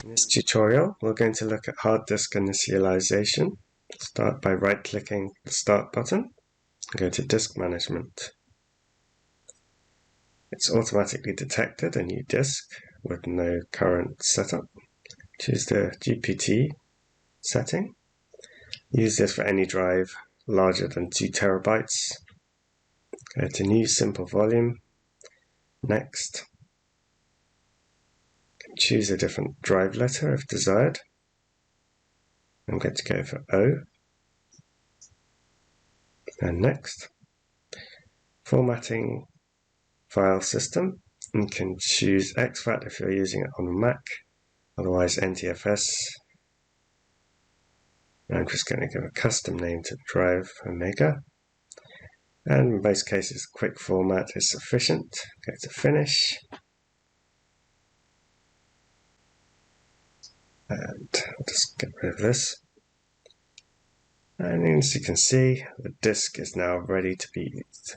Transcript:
In this tutorial, we're going to look at hard disk initialization. Start by right-clicking the Start button and go to Disk Management. It's automatically detected a new disk with no current setup. Choose the GPT setting. Use this for any drive larger than 2 terabytes. Go to New Simple Volume. Next. Choose a different drive letter if desired. I'm going to go for O. And next. Formatting file system. You can choose exFAT if you're using it on a Mac, otherwise NTFS. I'm just going to give a custom name to the drive, Omega. And in most cases, quick format is sufficient. Go to Finish. And I'll just get rid of this. And as you can see, the disk is now ready to be used.